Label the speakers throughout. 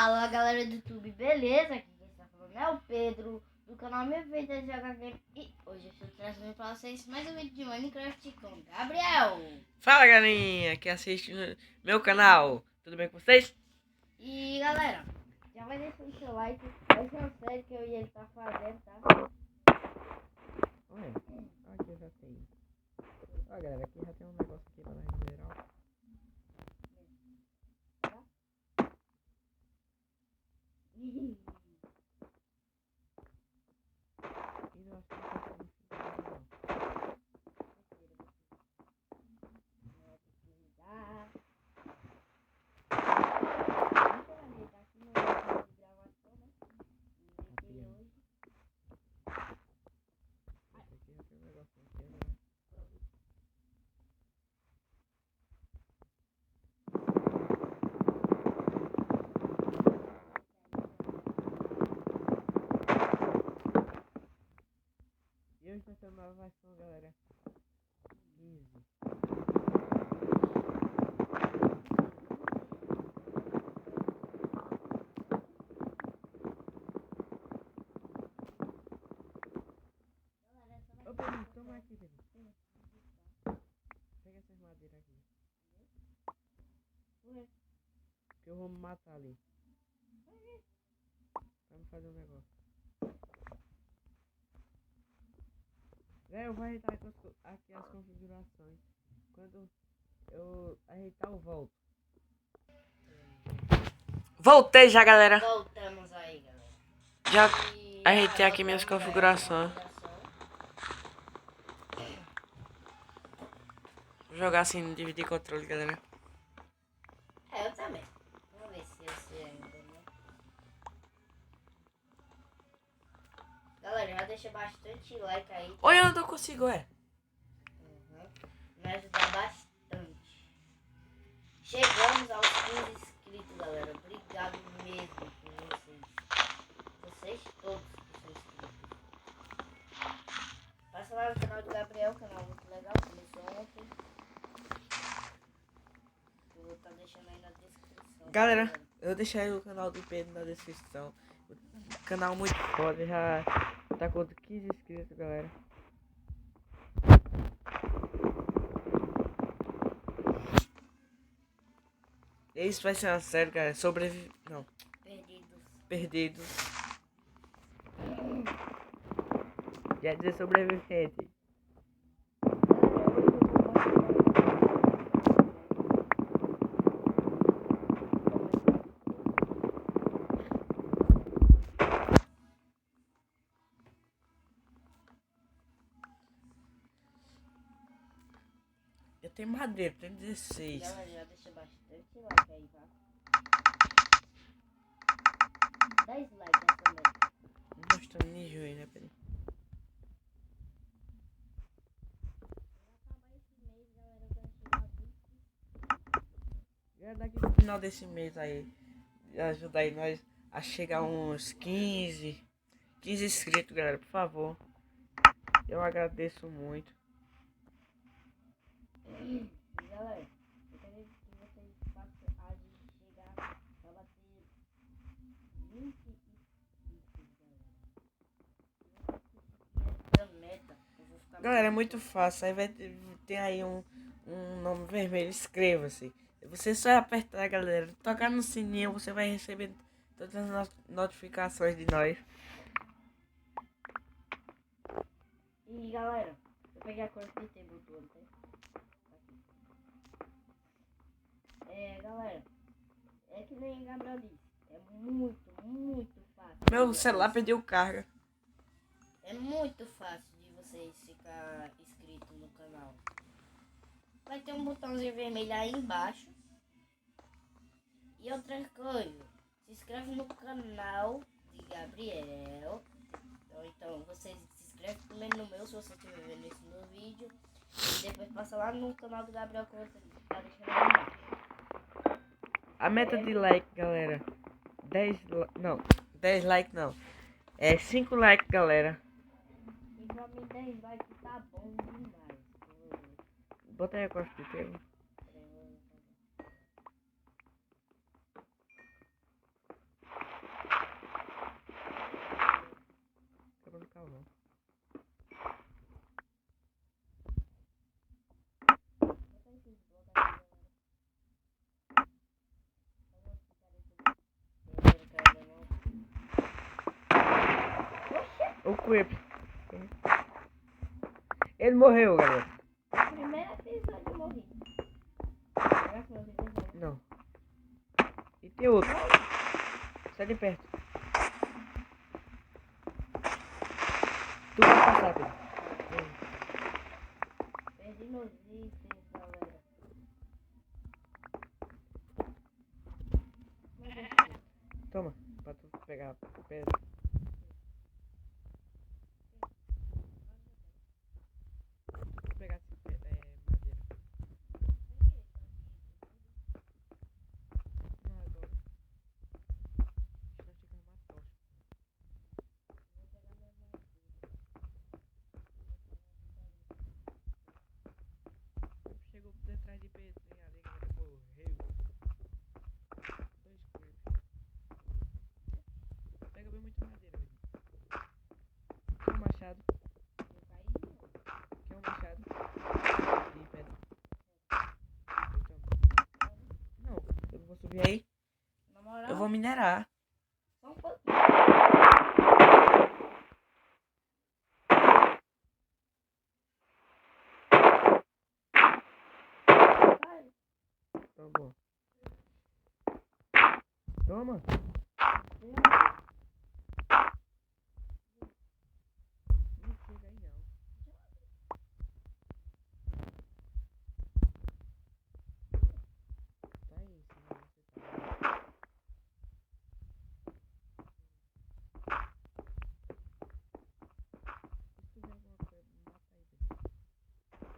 Speaker 1: Fala galera do YouTube, beleza? Aqui quem está falando é o Pedro do canal Minha Vida de Jogar Game. E hoje eu estou trazendo para vocês mais um vídeo de Minecraft com Gabriel.
Speaker 2: Fala galerinha que assiste meu canal, tudo bem com vocês?
Speaker 1: E galera, já vai deixando o seu like, vai ser uma série que eu e ele tá fazendo, tá?
Speaker 2: Olha, aqui já tem. Olha galera, aqui já tem um negócio aqui para nós mineral. E eu acho que não tá sendo não. Aqui já tem um negócio aqui, né? E hoje vai ter uma nova versão, galera. 15. Ô Pedro, toma aqui, Pedro. Pega essas madeiras aqui. Que eu vou me matar ali. Vamos fazer um negócio. Eu vou ajeitar aqui as configurações. Quando eu ajeitar, eu volto. Voltei já, galera.
Speaker 1: Voltamos aí, galera.
Speaker 2: Já ajeitei aqui minhas configurações. Vou jogar assim, dividir controle, galera.
Speaker 1: Eu também. Vamos ver se eu sei ainda, né? Galera, já deixa bastante like aí. Tá?
Speaker 2: Oi, eu não consigo, é.
Speaker 1: Me ajudar bastante. Chegamos aos 15 inscritos, galera. Obrigado mesmo por vocês. Vocês todos que são inscritos. Passa lá no canal do Gabriel, canal muito legal. Começou ontem. Eu vou estar deixando aí na descrição.
Speaker 2: Galera, eu deixei aí o canal do Pedro na descrição. O canal muito foda, já tá com 15 inscritos, galera. Isso vai ser uma série, galera. Não. Perdidos. Já dizer sobrevivente. Eu tenho madeira, tenho 16.
Speaker 1: Galera, já deixa bastante like aí, tá? 10 likes também.
Speaker 2: Não estou nem joelho, né, Pedro? Daqui no final desse mês aí, ajuda aí nós a chegar uns 15 inscritos, galera, por favor. Eu agradeço muito.
Speaker 1: E galera, eu quero que vocês façam a gente chegar pra bater 20 inscritos, galera. Essa meta, eu vou ficar
Speaker 2: Galera, é muito fácil. Aí vai ter aí um nome vermelho, inscreva-se. Você só apertar, galera, tocar no sininho, você vai receber todas as notificações de nós.
Speaker 1: E galera, eu peguei a cor que tem botou, não tem? Galera, é que nem o Gabriel disse, é muito fácil.
Speaker 2: Meu celular perdeu carga.
Speaker 1: É muito fácil de vocês ficar inscrito no canal. Vai ter um botãozinho vermelho aí embaixo. E outra coisa, se inscreve no canal de Gabriel. Então vocês se inscrevem primeiro no meu, se você estiver vendo isso no vídeo. E depois passa lá no canal do Gabriel que eu vou estar deixando aí embaixo.
Speaker 2: A meta de like, galera, 10 likes não. É 5 likes, galera.
Speaker 1: E pra mim 10 likes tá bom demais.
Speaker 2: Bota aí a costa de tela. O Creep. Ele morreu, galera.
Speaker 1: No primeiro episódio eu morri. Será que você viu?
Speaker 2: Não. E tem outro. Sai de perto. Tu vai passar, Pedro.
Speaker 1: Perdi meus itens, galera.
Speaker 2: Toma, pra tu pegar a pedra. Vou pegar madeira. Não, agora. Nós ficamos mais tocha. Chegou detrás de Pedro, hein? Ali, galera, morreu. Dois creep. Pega bem muita madeira, velho. Quer um machado? Quer um machado? E pedra. Então, não, eu não vou subir aí.
Speaker 1: Na moral,
Speaker 2: Eu vou minerar.
Speaker 1: só um pouquinho. Vai.
Speaker 2: Tá bom. Toma. Não chega aí, não. Tá aí, senão você tá. Se tu vê alguma coisa, me mata aí, velho.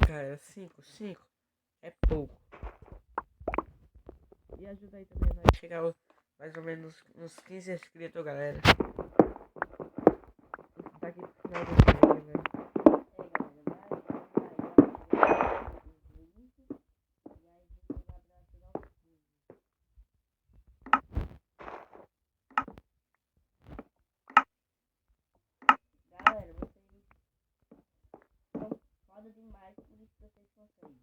Speaker 2: Cara, 5 é pouco. E ajuda aí também a nós chegar mais ou menos uns 15 inscritos, galera. Daqui pro final do vídeo, velho.
Speaker 1: Galera, vocês são foda demais, por isso que vocês conseguem.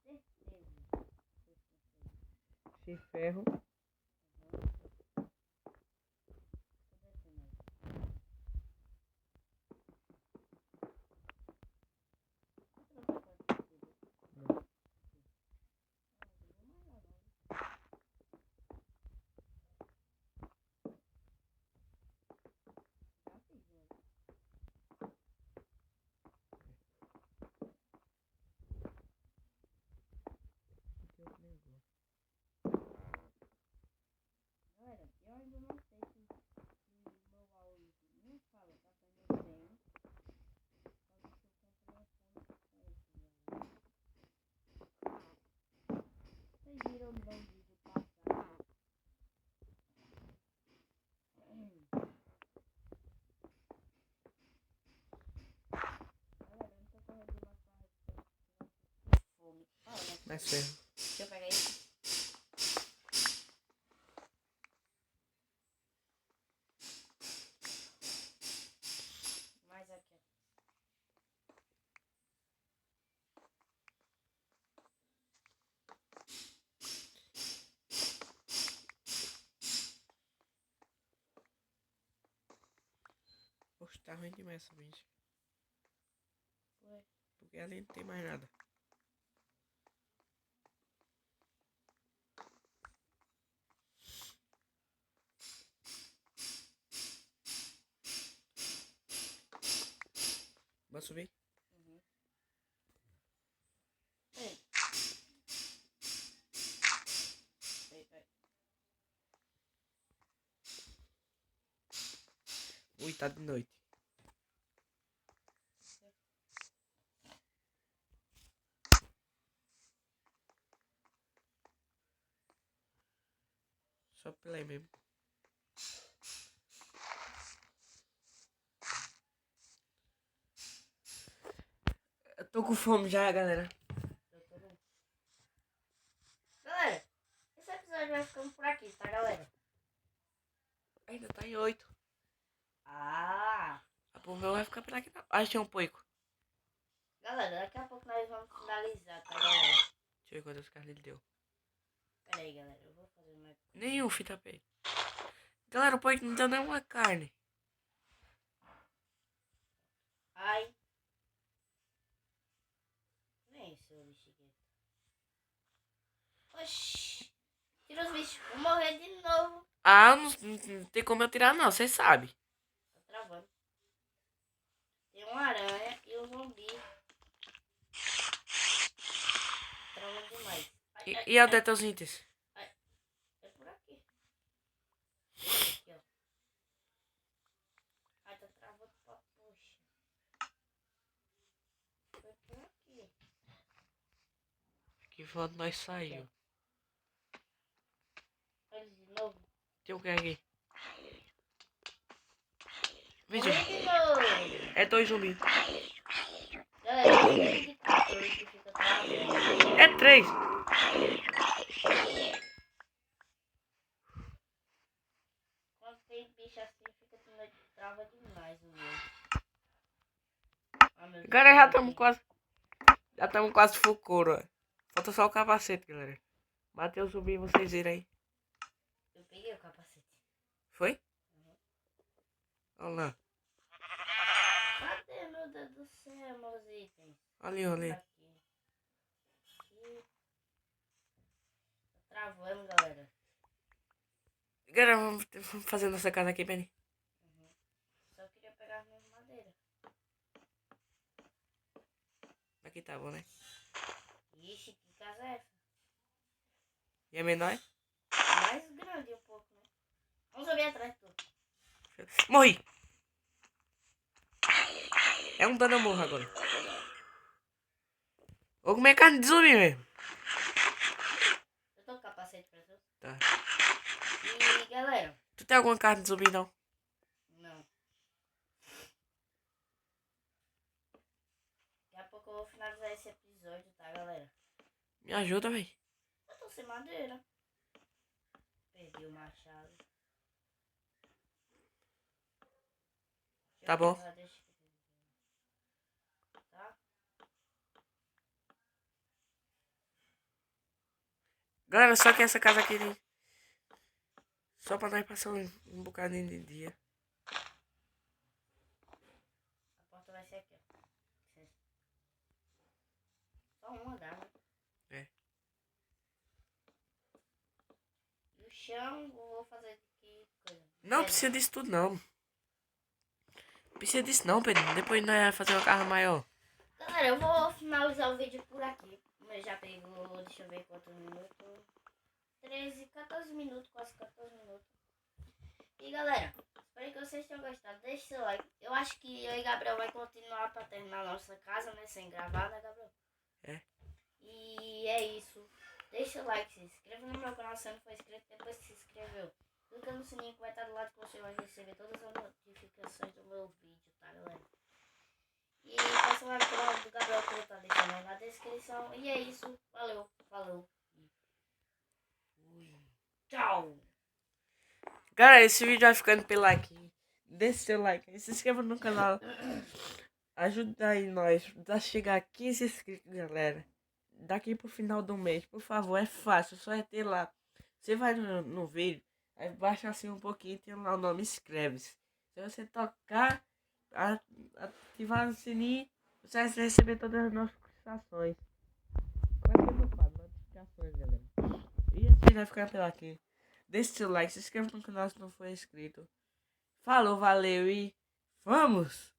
Speaker 1: Tenho certeza que vocês conseguem.
Speaker 2: Se ferro.
Speaker 1: Tô descendo aí.
Speaker 2: Não.
Speaker 1: Já fiz, né?
Speaker 2: Tem outro negócio.
Speaker 1: Galera, eu ainda não sei se meu áudio não fala, tá saindo bem. Só que se eu comprar um fone com esse, galera. Vocês viram no meu vídeo passado? Galera, eu não tô correndo mais pra fome. Olha,
Speaker 2: Mais ferro.
Speaker 1: deixa eu pegar isso. Mais aqui, ó.
Speaker 2: Poxa, tá ruim demais essa bicha.
Speaker 1: Ué,
Speaker 2: Porque ali não tem mais nada. Vai subir?
Speaker 1: uhum. Ei. Ei, ei.
Speaker 2: Ui, tá de noite. Só pela aí mesmo. Eu tô com fome já, galera.
Speaker 1: Galera, esse episódio vai ficando por aqui, tá, galera?
Speaker 2: Ainda tá em 8.
Speaker 1: Ah!
Speaker 2: O meu vai ficar por aqui não. Achei um poico.
Speaker 1: Galera, daqui a pouco nós vamos finalizar, tá, galera?
Speaker 2: Deixa eu ver quantas carnes ele deu.
Speaker 1: Pera aí, galera. Eu vou fazer uma...
Speaker 2: Nenhum fita pé. Galera, o Poik não deu nenhuma carne.
Speaker 1: Ai. Vem, seu bexiguento. Oxi. Tira os bichos. Vou morrer de novo.
Speaker 2: Ah, não tem como eu tirar não, você sabe.
Speaker 1: Tá travando. Tem uma aranha e um zumbi. Travando demais. Ai, ai,
Speaker 2: E onde é
Speaker 1: ai.
Speaker 2: teus itens?
Speaker 1: É por aqui. Aqui, ó. Ai, tá travando pra... Poxa. Foi por aqui.
Speaker 2: Que foda nós saiu.
Speaker 1: Olha de novo.
Speaker 2: Tem o que aqui? Vem,
Speaker 1: Morri
Speaker 2: zumbi.
Speaker 1: de novo.
Speaker 2: É 2 zumbis.
Speaker 1: Galera, esse de 14 que fica travando.
Speaker 2: É 3.
Speaker 1: Quando tem bicho assim, fica trava demais o meu. Ah, meu Deus,
Speaker 2: Galera, já
Speaker 1: eu
Speaker 2: estamos
Speaker 1: tenho-
Speaker 2: quase. Já estamos quase full couro, ó. Falta só o capacete, galera. Matei o zumbi, vocês viram aí.
Speaker 1: Eu peguei o capacete.
Speaker 2: Foi? Olha lá.
Speaker 1: Cadê, meu Deus do céu, meus itens?
Speaker 2: Ali, ali.
Speaker 1: Aqui. Aqui. Tá travando, galera.
Speaker 2: Galera, vamos fazer nossa casa aqui, Benny.
Speaker 1: Só queria pegar as minhas madeiras.
Speaker 2: Aqui tá bom, né?
Speaker 1: Ixi, que casa é essa?
Speaker 2: E é menor?
Speaker 1: Mais grande um pouco, né? Vamos subir atrás de tudo.
Speaker 2: Morri! É um dano eu morro agora. Vou comer carne de zumbi mesmo.
Speaker 1: Eu tô com capacete pra tu.
Speaker 2: Tá.
Speaker 1: E galera,
Speaker 2: Tu tem alguma carne de zumbi, não?
Speaker 1: não. Daqui a pouco eu vou finalizar esse episódio, tá, galera?
Speaker 2: Me ajuda, véi.
Speaker 1: Eu tô sem madeira. Perdi o machado. Deixa
Speaker 2: Tá
Speaker 1: eu
Speaker 2: bom.
Speaker 1: pegar, deixa eu- Tá?
Speaker 2: Galera, só que essa casa aqui... Só pra nós passar um bocadinho de dia.
Speaker 1: A porta vai ser aqui, ó. Só um andar, né?
Speaker 2: É.
Speaker 1: E o chão, eu vou fazer aqui coisa.
Speaker 2: Não
Speaker 1: Pedra.
Speaker 2: precisa disso tudo, não. Precisa disso não, Pedro. Depois nós vamos fazer uma casa maior.
Speaker 1: Galera, eu vou finalizar o vídeo por aqui. Eu já pegou, deixa eu ver quantos minutos. 13, 14 minutos, quase 14 minutos. E galera, espero que vocês tenham gostado. Deixe seu like. Eu acho que eu e Gabriel vai continuar pra terminar a nossa casa, né? Sem gravar, né, Gabriel?
Speaker 2: É.
Speaker 1: E é isso. Deixe seu like, se inscreva no meu canal se você não for inscrito. Depois que se inscreveu, clica no sininho que vai estar do lado que você vai receber todas as notificações do meu vídeo, tá, galera? E peça lá no canal do Gabriel que eu tá deixando aí na descrição. E é isso. Valeu, falou. Tchau.
Speaker 2: Galera, esse vídeo vai ficando pelo like. Deixe seu like. Se inscreva no canal. Ajuda aí nós a chegar a 15 inscritos, galera. Daqui pro final do mês, por favor, é fácil, só é ter lá. Você vai no vídeo, aí baixa assim um pouquinho, tem lá o nome inscreve-se. Se você tocar, ativar o sininho, você vai receber todas as notificações. Vai ser no quadro, notificações, galera. E assim vai ficar pela aqui. Deixe seu like, se inscreva no canal se não for inscrito. Falou, valeu e vamos!